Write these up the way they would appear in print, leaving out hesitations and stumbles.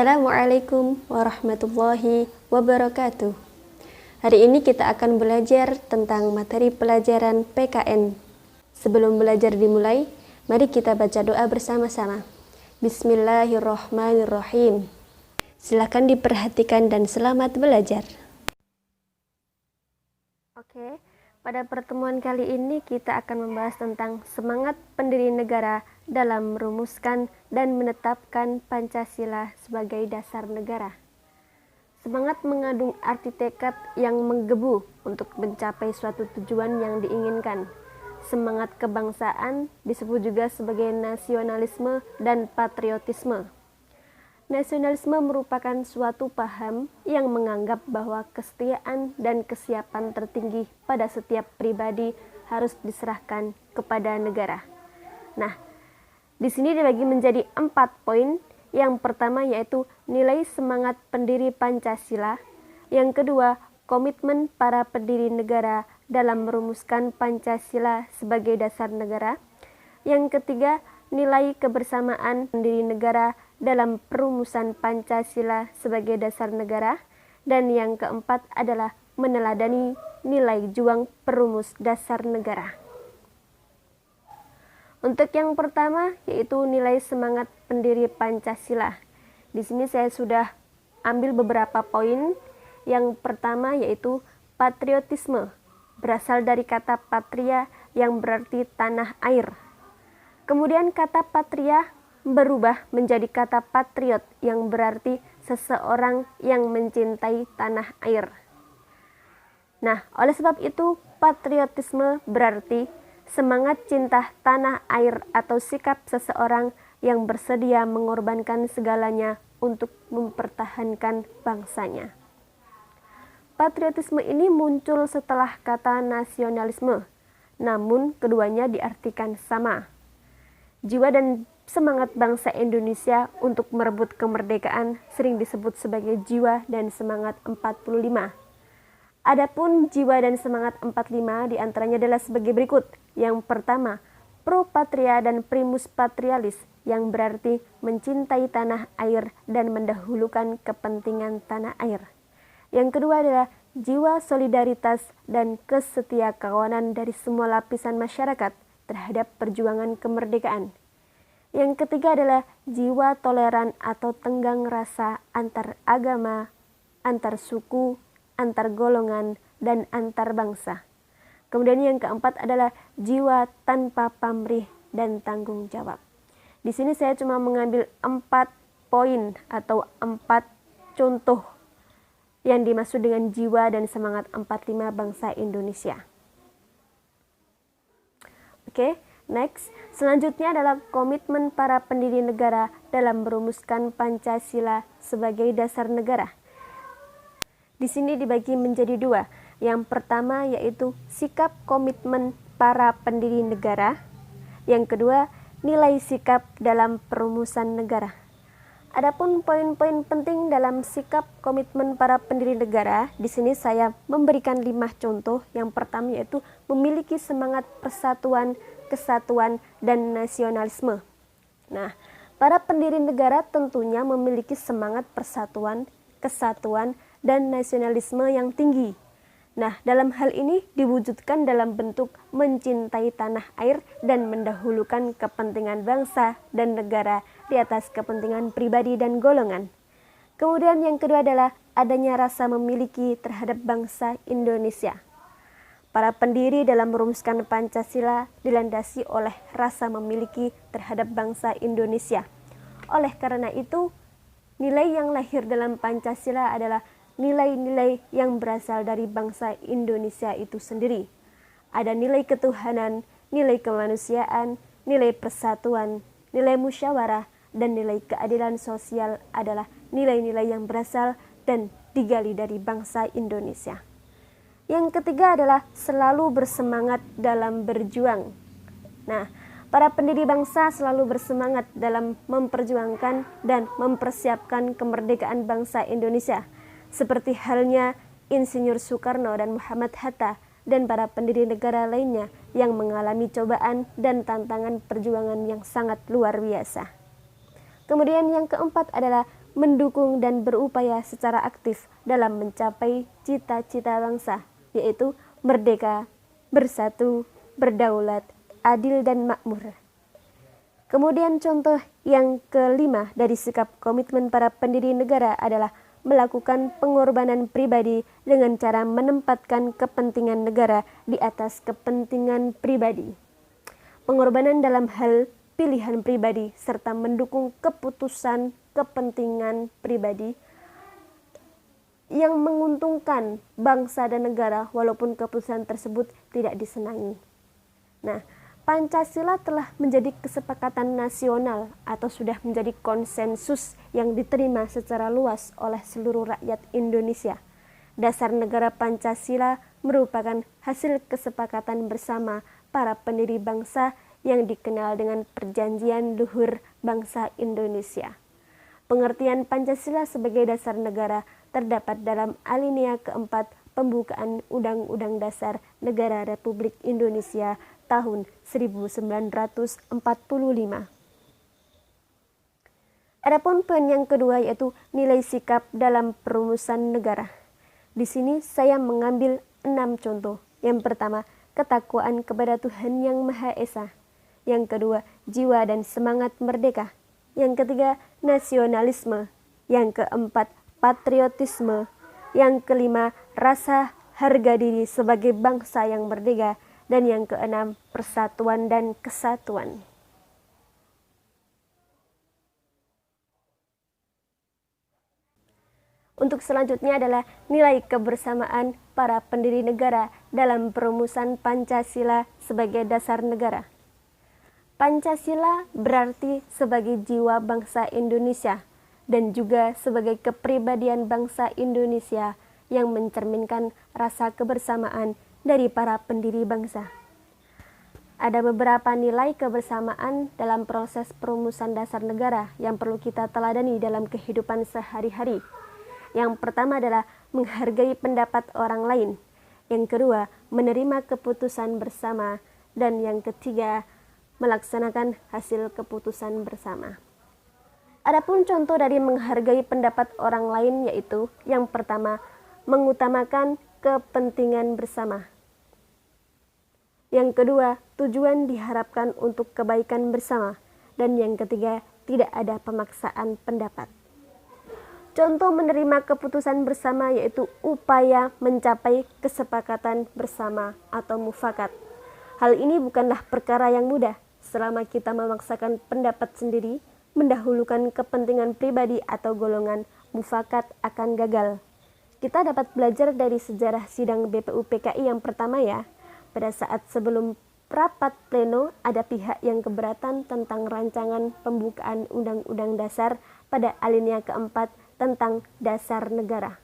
Assalamualaikum warahmatullahi wabarakatuh. Hari ini kita akan belajar tentang materi pelajaran PKN. Sebelum belajar dimulai, mari kita baca doa bersama-sama. Bismillahirrahmanirrahim. Silakan diperhatikan dan selamat belajar. Oke, pada pertemuan kali ini kita akan membahas tentang semangat pendiri negara dalam merumuskan dan menetapkan Pancasila sebagai dasar negara. Semangat mengandung arti tekad yang menggebu untuk mencapai suatu tujuan yang diinginkan. Semangat kebangsaan disebut juga sebagai nasionalisme dan patriotisme. Nasionalisme merupakan suatu paham yang menganggap bahwa kesetiaan dan kesiapan tertinggi pada setiap pribadi harus diserahkan kepada negara. Nah, di sini dibagi menjadi 4 poin. Yang pertama yaitu nilai semangat pendiri Pancasila. Yang kedua, komitmen para pendiri negara dalam merumuskan Pancasila sebagai dasar negara. Yang ketiga, nilai kebersamaan pendiri negara dalam perumusan Pancasila sebagai dasar negara. Dan yang keempat adalah meneladani nilai juang perumus dasar negara. Untuk yang pertama yaitu nilai semangat pendiri Pancasila. Di sini saya sudah ambil beberapa poin. Yang pertama yaitu patriotisme, berasal dari kata patria yang berarti tanah air. Kemudian kata patria berubah menjadi kata patriot yang berarti seseorang yang mencintai tanah air. Nah, oleh sebab itu patriotisme berarti semangat cinta tanah air atau sikap seseorang yang bersedia mengorbankan segalanya untuk mempertahankan bangsanya. Patriotisme ini muncul setelah kata nasionalisme, namun keduanya diartikan sama. Jiwa dan semangat bangsa Indonesia untuk merebut kemerdekaan sering disebut sebagai jiwa dan semangat 45. Adapun jiwa dan semangat 45 diantaranya adalah sebagai berikut. Yang pertama, pro patria dan primus patrialis, yang berarti mencintai tanah air dan mendahulukan kepentingan tanah air. Yang kedua adalah jiwa solidaritas dan kesetiakawanan dari semua lapisan masyarakat terhadap perjuangan kemerdekaan. Yang ketiga adalah jiwa toleran atau tenggang rasa antar agama, antar suku, antar golongan, dan antar bangsa. Kemudian yang keempat adalah jiwa tanpa pamrih dan tanggung jawab. Di sini saya cuma mengambil 4 poin atau 4 contoh yang dimaksud dengan jiwa dan semangat 45 bangsa Indonesia. Oke, next. Selanjutnya adalah komitmen para pendiri negara dalam merumuskan Pancasila sebagai dasar negara. Di sini dibagi menjadi 2. Yang pertama yaitu sikap komitmen para pendiri negara. Yang kedua, nilai sikap dalam perumusan negara. Adapun poin-poin penting dalam sikap komitmen para pendiri negara, di sini saya memberikan 5 contoh. Yang pertama yaitu memiliki semangat persatuan, kesatuan, dan nasionalisme. Nah, para pendiri negara tentunya memiliki semangat persatuan, kesatuan, dan nasionalisme yang tinggi. Nah, dalam hal ini diwujudkan dalam bentuk mencintai tanah air dan mendahulukan kepentingan bangsa dan negara di atas kepentingan pribadi dan golongan. Kemudian yang kedua adalah adanya rasa memiliki terhadap bangsa Indonesia. Para pendiri dalam merumuskan Pancasila dilandasi oleh rasa memiliki terhadap bangsa Indonesia. Oleh karena itu, nilai yang lahir dalam Pancasila adalah nilai-nilai yang berasal dari bangsa Indonesia itu sendiri. Ada nilai ketuhanan, nilai kemanusiaan, nilai persatuan, nilai musyawarah, dan nilai keadilan sosial adalah nilai-nilai yang berasal dan digali dari bangsa Indonesia. Yang ketiga adalah selalu bersemangat dalam berjuang. Nah, para pendiri bangsa selalu bersemangat dalam memperjuangkan dan mempersiapkan kemerdekaan bangsa Indonesia. Seperti halnya Insinyur Soekarno dan Muhammad Hatta dan para pendiri negara lainnya yang mengalami cobaan dan tantangan perjuangan yang sangat luar biasa. Kemudian yang keempat adalah mendukung dan berupaya secara aktif dalam mencapai cita-cita bangsa, yaitu merdeka, bersatu, berdaulat, adil dan makmur. Kemudian contoh yang kelima dari sikap komitmen para pendiri negara adalah melakukan pengorbanan pribadi dengan cara menempatkan kepentingan negara di atas kepentingan pribadi. Pengorbanan dalam hal pilihan pribadi serta mendukung keputusan kepentingan pribadi yang menguntungkan bangsa dan negara walaupun keputusan tersebut tidak disenangi. Nah, Pancasila telah menjadi kesepakatan nasional atau sudah menjadi konsensus yang diterima secara luas oleh seluruh rakyat Indonesia. Dasar negara Pancasila merupakan hasil kesepakatan bersama para pendiri bangsa yang dikenal dengan Perjanjian Luhur Bangsa Indonesia. Pengertian Pancasila sebagai dasar negara terdapat dalam alinea keempat pembukaan Undang-Undang Dasar Negara Republik Indonesia tahun 1945. Adapun poin yang kedua yaitu nilai sikap dalam perumusan negara. Di sini saya mengambil 6 contoh. Yang pertama, ketakwaan kepada Tuhan Yang Maha Esa. Yang kedua, jiwa dan semangat merdeka. Yang ketiga, nasionalisme. Yang keempat, patriotisme. Yang kelima, rasa harga diri sebagai bangsa yang merdeka. Dan yang keenam, persatuan dan kesatuan. Untuk selanjutnya adalah nilai kebersamaan para pendiri negara dalam perumusan Pancasila sebagai dasar negara. Pancasila berarti sebagai jiwa bangsa Indonesia dan juga sebagai kepribadian bangsa Indonesia yang mencerminkan rasa kebersamaan dari para pendiri bangsa. Ada beberapa nilai kebersamaan dalam proses perumusan dasar negara yang perlu kita teladani dalam kehidupan sehari-hari. Yang pertama adalah menghargai pendapat orang lain. Yang kedua, menerima keputusan bersama. Dan yang ketiga, melaksanakan hasil keputusan bersama. Adapun contoh dari menghargai pendapat orang lain yaitu yang pertama, mengutamakan kepentingan bersama. Yang kedua, tujuan diharapkan untuk kebaikan bersama. Dan yang ketiga, tidak ada pemaksaan pendapat. Contoh menerima keputusan bersama yaitu upaya mencapai kesepakatan bersama atau mufakat. Hal ini bukanlah perkara yang mudah selama kita memaksakan pendapat sendiri, mendahulukan kepentingan pribadi atau golongan, mufakat akan gagal. Kita dapat belajar dari sejarah sidang BPUPKI yang pertama ya. Pada saat sebelum rapat pleno ada pihak yang keberatan tentang rancangan pembukaan Undang-Undang Dasar pada alinea keempat tentang dasar negara.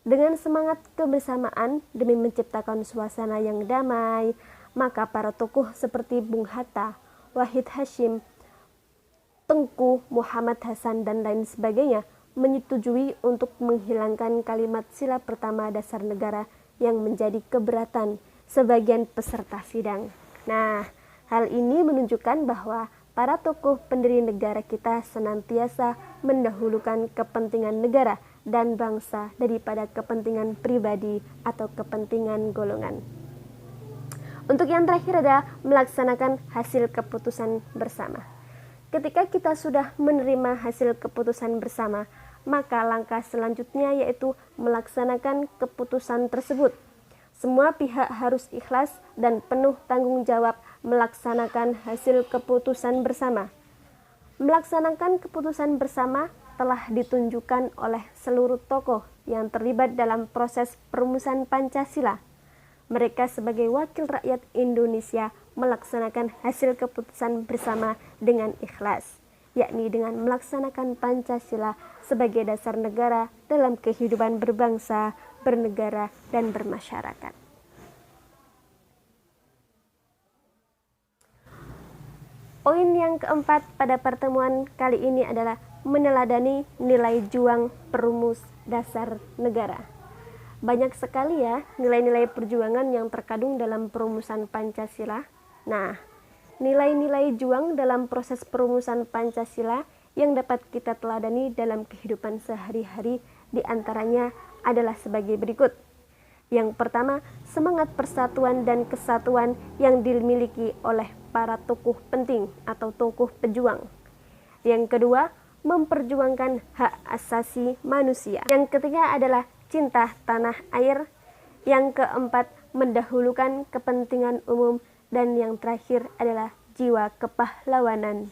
Dengan semangat kebersamaan demi menciptakan suasana yang damai, maka para tokoh seperti Bung Hatta, Wahid Hasyim, Tengku Muhammad Hasan dan lain sebagainya menyetujui untuk menghilangkan kalimat sila pertama dasar negara yang menjadi keberatan sebagian peserta sidang. Nah, hal ini menunjukkan bahwa para tokoh pendiri negara kita senantiasa mendahulukan kepentingan negara dan bangsa daripada kepentingan pribadi atau kepentingan golongan. Untuk yang terakhir adalah melaksanakan hasil keputusan bersama. Ketika kita sudah menerima hasil keputusan bersama, maka langkah selanjutnya yaitu melaksanakan keputusan tersebut. Semua pihak harus ikhlas dan penuh tanggung jawab melaksanakan hasil keputusan bersama. Melaksanakan keputusan bersama telah ditunjukkan oleh seluruh tokoh yang terlibat dalam proses perumusan Pancasila. Mereka sebagai wakil rakyat Indonesia melaksanakan hasil keputusan bersama dengan ikhlas, yakni dengan melaksanakan Pancasila sebagai dasar negara dalam kehidupan berbangsa, bernegara, dan bermasyarakat. Poin yang keempat pada pertemuan kali ini adalah meneladani nilai juang perumus dasar negara. Banyak sekali ya nilai-nilai perjuangan yang terkandung dalam perumusan Pancasila. Nah, nilai-nilai juang dalam proses perumusan Pancasila yang dapat kita teladani dalam kehidupan sehari-hari, di antaranya adalah sebagai berikut. Yang pertama, semangat persatuan dan kesatuan yang dimiliki oleh para tokoh penting atau tokoh pejuang. Yang kedua, memperjuangkan hak asasi manusia. Yang ketiga adalah cinta tanah air. Yang keempat, mendahulukan kepentingan umum. Dan yang terakhir adalah jiwa kepahlawanan.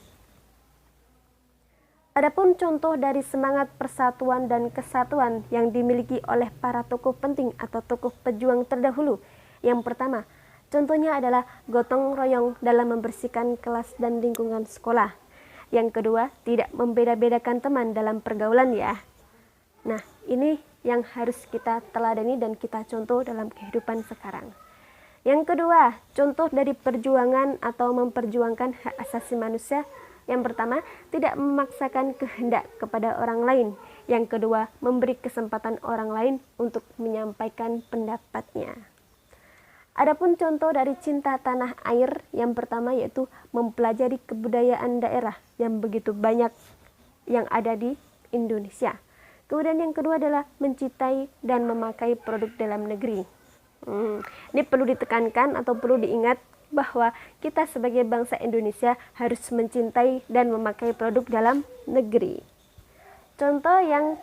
Adapun contoh dari semangat persatuan dan kesatuan yang dimiliki oleh para tokoh penting atau tokoh pejuang terdahulu. Yang pertama, contohnya adalah gotong royong dalam membersihkan kelas dan lingkungan sekolah. Yang kedua, tidak membeda-bedakan teman dalam pergaulan ya. Nah, ini yang harus kita teladani dan kita contoh dalam kehidupan sekarang. Yang kedua, contoh dari perjuangan atau memperjuangkan hak asasi manusia. Yang pertama, tidak memaksakan kehendak kepada orang lain. Yang kedua, memberi kesempatan orang lain untuk menyampaikan pendapatnya. Adapun contoh dari cinta tanah air, yang pertama yaitu mempelajari kebudayaan daerah yang begitu banyak yang ada di Indonesia. Kemudian yang kedua adalah mencintai dan memakai produk dalam negeri. Ini perlu ditekankan atau perlu diingat bahwa kita sebagai bangsa Indonesia harus mencintai dan memakai produk dalam negeri. Contoh yang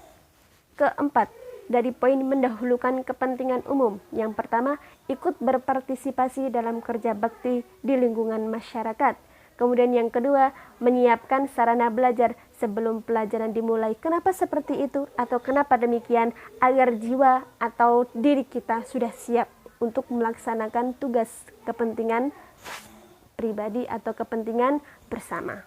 keempat, dari poin mendahulukan kepentingan umum. Yang pertama, ikut berpartisipasi dalam kerja bakti di lingkungan masyarakat. Kemudian yang kedua, menyiapkan sarana belajar sebelum pelajaran dimulai. Kenapa seperti itu atau kenapa demikian? Agar jiwa atau diri kita sudah siap untuk melaksanakan tugas kepentingan pribadi atau kepentingan bersama.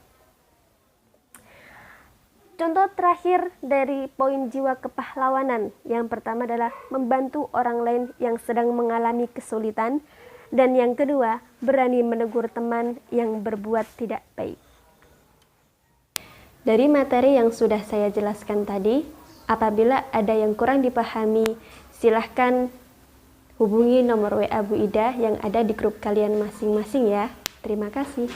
Contoh terakhir dari poin jiwa kepahlawanan, yang pertama adalah membantu orang lain yang sedang mengalami kesulitan, dan yang kedua, berani menegur teman yang berbuat tidak baik. Dari materi yang sudah saya jelaskan tadi, apabila ada yang kurang dipahami, silahkan hubungi nomor WA Bu Ida yang ada di grup kalian masing-masing ya. Terima kasih.